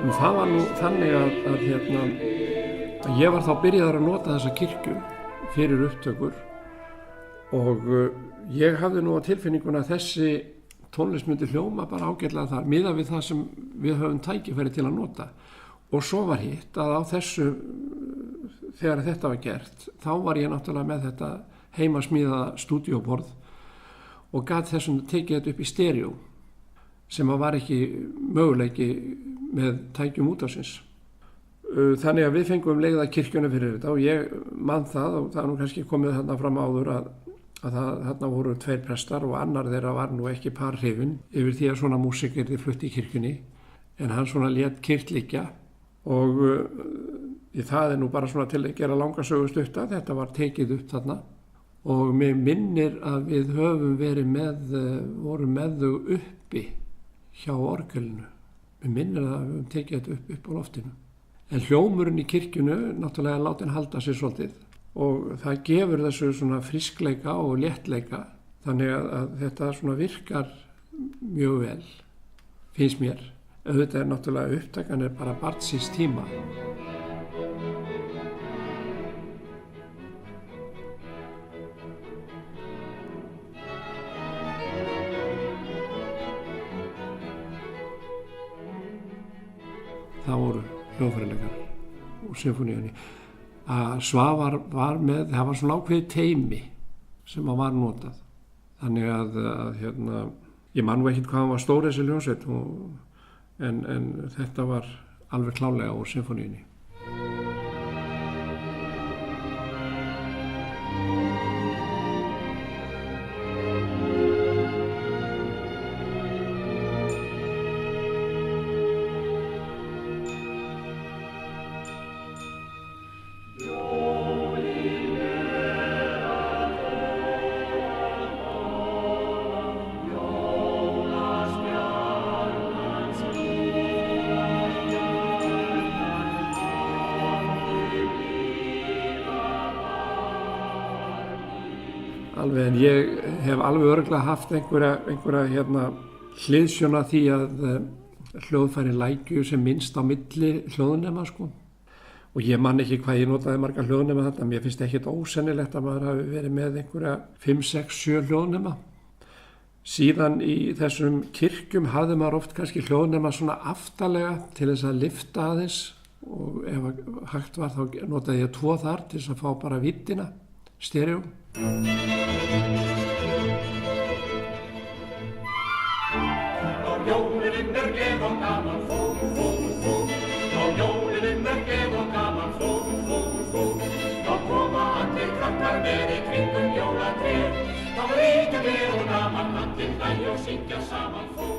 Það var nú þannig að ég var þá byrjaður að nota þessa kirkju fyrir upptökur og ég hafði nú á tilfinninguna að þessi tónlist myndi hljóma bara ágætlega þar, miðað við það sem við höfum tækifæri til að nota. Og svo var hitt að á þessu, þegar þetta var gert, þá var ég náttúrulega með þetta heimasmíðaða stúdíóborð og gat þessum tekið þetta upp í stereo, sem var ekki möguleiki með tækjum útásins. Þannig að við fengum leigða kirkjuna fyrir þetta og ég man það, og það er nú kannski komið þarna fram áður að þarna voru 2 prestar og annar þeirra var nú ekki par hrifinn yfir því að svona músík yrði flutt í kirkjunni, en hann svona lét kyrrt liggja og það er nú bara svona til að gera langa sögu stutta, þetta var tekið upp þarna og mér minnir að við höfum vorum með þau uppi hjá orgelinu. Mér minnir að við höfum tekið þetta upp á loftinu. En hljómurinn í kirkjunu náttúrulega látin halda sér svolítið og það gefur þessu svona friskleika og léttleika, þannig að þetta svona virkar mjög vel, finnst mér. Auðvitað er náttúrulega upptakan bara barn síns tíma. Það voru hljóðfæraleikarar og symfóníunni. Svavar var með, það var svona ákveðið teymi sem var notað. Þannig að ég man nú ekkert hvað hann var stór þessi hljómsveit, en þetta var alveg klárlega úr symfóníunni. En ég hef alveg örugglega haft einhverja hliðsjón af því að hljóðfæri lækju sem minnst á milli hljóðnema sko. Og ég man ekki hvað ég notaði marga hljóðnema þarna, mér finnst ekkert ósennilegt að maður hafi verið með einhverja 5, 6, 7 hljóðnema. Síðan í þessum kirkjum hafði maður oft kannski hljóðnema svona aftarlega til þess að lyfta aðeins og ef hægt var þá notaði ég 2 þar til þess að fá bara víddina, stereo. Jólin gleð og gaman, fór, fór, fór. Jólin gleð og gaman, fór, fór, fór. Þá koma allir krakkar með í kringum jólatréð. Þá ríkja gleð og gaman, allir hlæja og syngja saman, fór.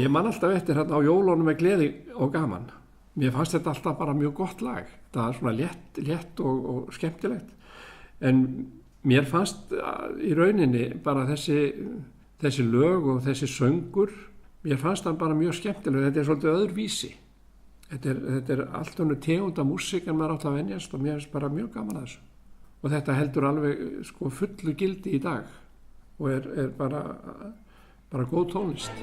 Ég man alltaf eftir hérna á jólunum með gleði og gaman. Mér fannst þetta alltaf bara mjög gott lag. Það er svona létt og skemmtilegt. En mér fannst í rauninni bara þessi lög og þessi söngur, mér fannst hann bara mjög skemmtileg. Þetta er svolítið öðruvísi. Þetta er allt önnur tegund af músík en maður átt að venjast og mér finnst bara mjög gaman að þessu. Og þetta heldur alveg sko fullu gildi í dag og er bara góð tónlist.